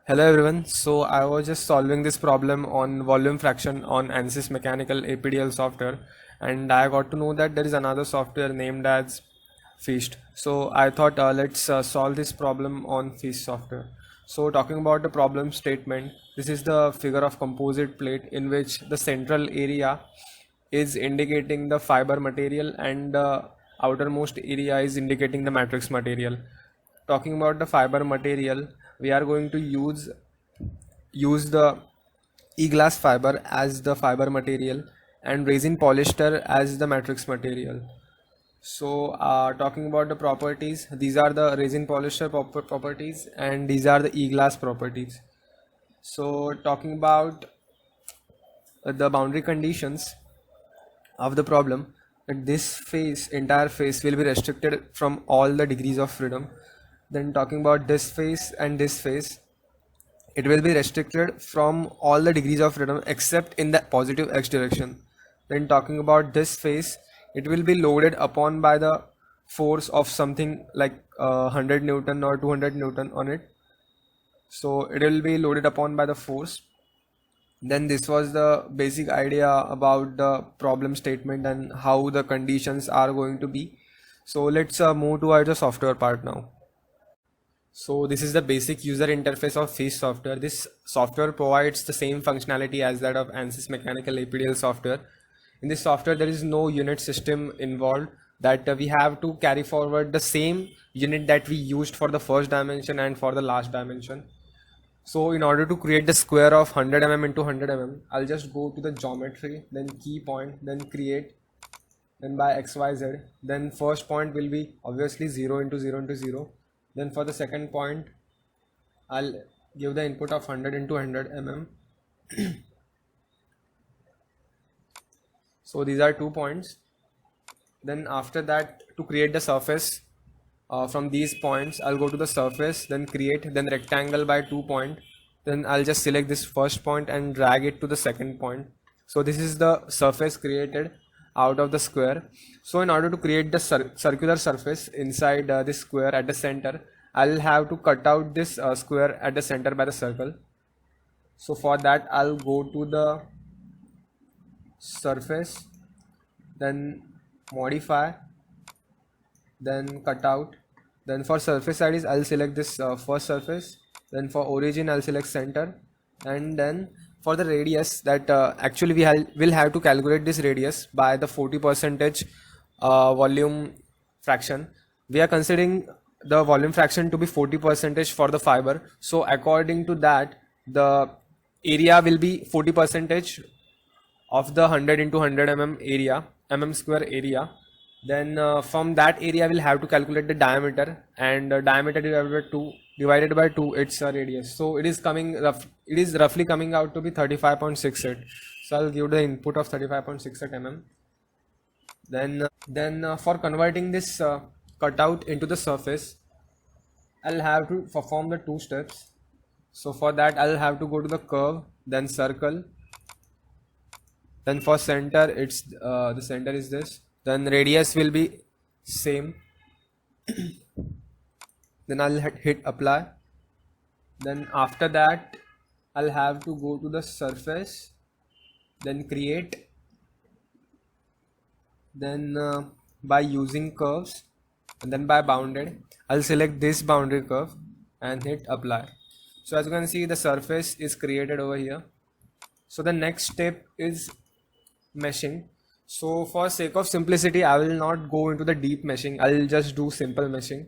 Hello everyone. So I was just solving this problem on volume fraction on ANSYS mechanical APDL software, and I got to know that there is another software named as Feast. So I thought let's solve this problem on Feast software. So talking about the problem statement, this is the figure of composite plate in which the central area is indicating the fiber material and the outermost area is indicating the matrix material. Talking about the fiber material, we are going to use the e-glass fiber as the fiber material and resin polyester as the matrix material. So talking about the properties, these are the resin polyester properties and these are the e-glass properties. So talking about the boundary conditions of the problem, that this entire face will be restricted from all the degrees of freedom. Then talking about this face and this face, it will be restricted from all the degrees of freedom except in the positive x direction. Then talking about this face, it will be loaded upon by the force of something like 100 Newton or 200 Newton on it. So it will be loaded upon by the force. Then this was the basic idea about the problem statement and how the conditions are going to be. So let's move towards the software part now. So this is the basic user interface of Feast software. This software provides the same functionality as that of ANSYS mechanical APDL software. In this software, there is no unit system involved, that we have to carry forward the same unit that we used for the first dimension and for the last dimension. So in order to create the square of 100 mm into 100 mm, I'll just go to the geometry, then key point, then create, then by XYZ. Then first point will be obviously 0 into 0 into 0. Then for the second point, I'll give the input of 100 into 100 mm. So these are 2 points. Then after that, to create the surface from these points, I'll go to the surface, then create, then rectangle by 2 point. Then I'll just select this first point and drag it to the second point. So this is the surface created out of the square. So in order to create the circular surface inside this square at the center, I'll have to cut out this square at the center by the circle. So for that, I'll go to the surface, then modify, then cut out. Then for surface IDs, I'll select this first surface. Then for origin, I'll select center. And then for the radius, that actually will have to calculate this radius by the 40% volume fraction. We are considering the volume fraction to be 40% for the fiber. So according to that, the area will be 40% of the 100 into 100 mm area, mm square area. Then from that area we'll have to calculate the diameter, and diameter divided by 2 it's a radius. So it is roughly coming out to be 35.68. So I'll give the input of 35.68 mm. Then for converting this cutout into the surface, I'll have to perform the 2 steps. So for that, I'll have to go to the curve, then circle. Then for center, it's the center is this. Then radius will be same. Then I'll hit apply. Then after that, I'll have to go to the surface, then create. Then by using curves, and then by bounded, I'll select this boundary curve and hit apply. So as you can see, the surface is created over here. So the next step is meshing. So for sake of simplicity, I will not go into the deep meshing. I'll just do simple meshing.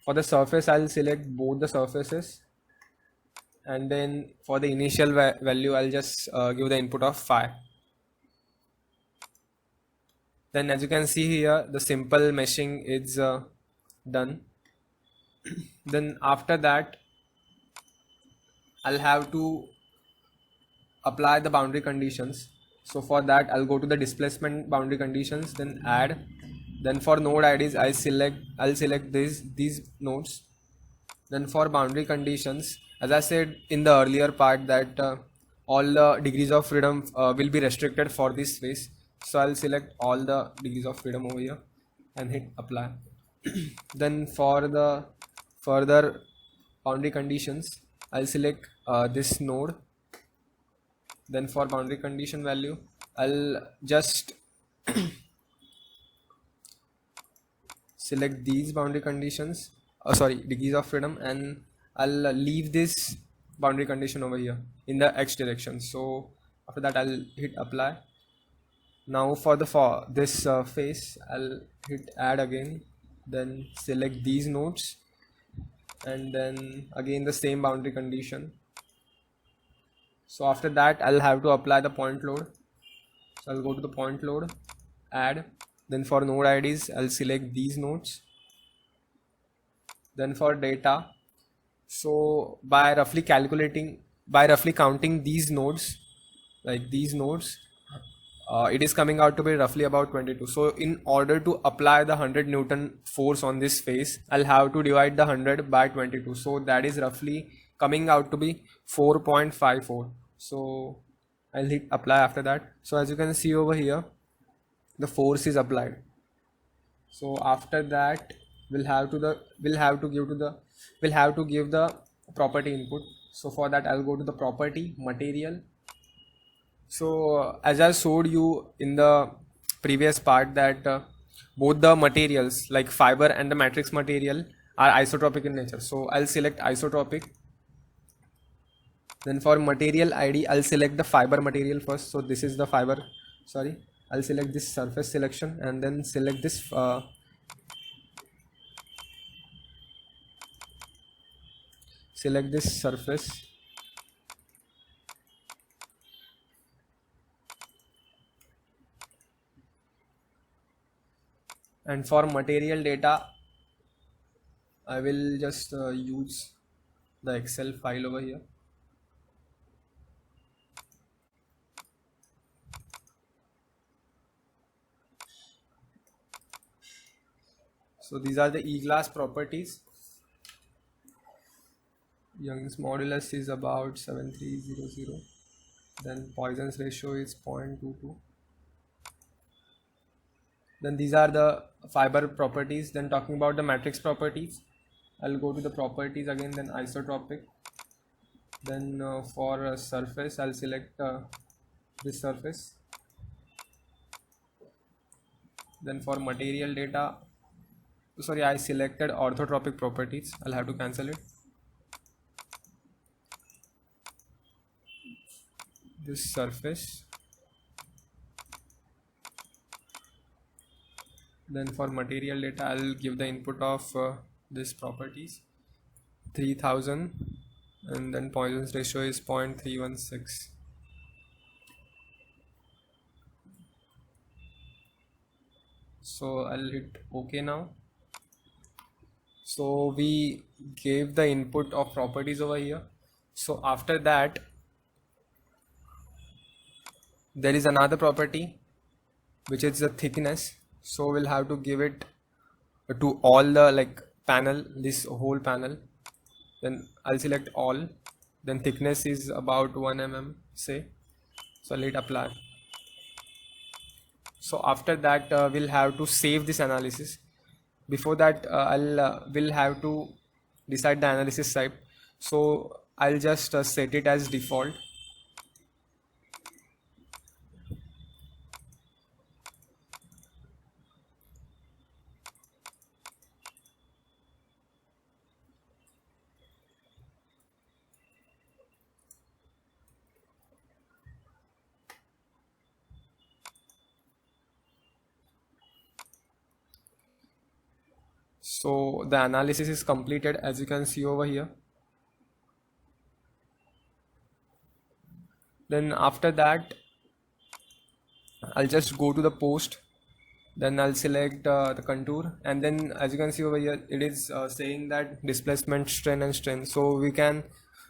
For the surface, I'll select both the surfaces, and then for the initial value, I'll just give the input of 5. Then as you can see here, the simple meshing is done. Then after that, I'll have to apply the boundary conditions. So for that, I'll go to the displacement boundary conditions, then add. Then for node IDs, I'll select these nodes. Then for boundary conditions, as I said in the earlier part, that all the degrees of freedom will be restricted for this space. So I'll select all the degrees of freedom over here and hit apply. Then for the further boundary conditions, I'll select this node. Then for boundary condition value, I'll just select these boundary conditions, sorry, degrees of freedom, and I'll leave this boundary condition over here in the x direction. So after that I'll hit apply. Now for this face, I'll hit add again, then select these nodes, and then again the same boundary condition. So after that I'll have to apply the point load. So I'll go to the point load, add, then for node IDs I'll select these nodes. Then for data, so by roughly counting these nodes, like these nodes, it is coming out to be roughly about 22. So in order to apply the 100 Newton force on this face, I'll have to divide the 100 by 22. So that is roughly coming out to be 4.54. So I'll hit apply after that. So as you can see over here, the force is applied. So after that we'll have to give the property input. So for that I'll go to the property material. So as I showed you in the previous part that both the materials like fiber and the matrix material are isotropic in nature. So I'll select isotropic. Then for material ID, I'll select the fiber material first. So this is the fiber, sorry, I'll select this surface selection and then select this surface. And for material data, I will just use the Excel file over here. So these are the E-glass properties. Young's modulus is about 7300. Then Poisson's ratio is 0.22. Then these are the fiber properties. Then talking about the matrix properties, I'll go to the properties again, then isotropic. Then for surface, I'll select this surface. Then for material data, sorry, I selected orthotropic properties. I'll have to cancel it. This surface. Then for material data, I'll give the input of this properties 3000, and then Poisson's ratio is 0.316. So I'll hit OK now. So we gave the input of properties over here. So after that, there is another property which is the thickness. So we'll have to give it to all the panel, this whole panel. Then I'll select all. Then thickness is about 1 mm, say. So I'll hit apply. So after that we'll have to save this analysis. Before that we'll have to decide the analysis type. So I'll just set it as default. So the analysis is completed, as you can see over here. Then after that, I'll just go to the post. Then I'll select the contour, and then as you can see over here, it is saying that displacement, strain and strain. So we can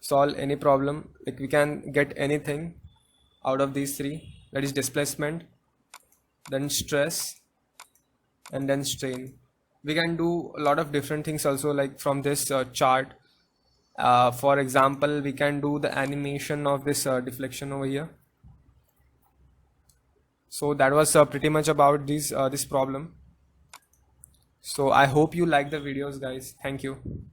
solve any problem, like we can get anything out of these three, that is displacement, then stress, and then strain. We can do a lot of different things also, like from this chart. For example, we can do the animation of this deflection over here. So that was pretty much about this problem. So I hope you like the videos, guys. Thank you.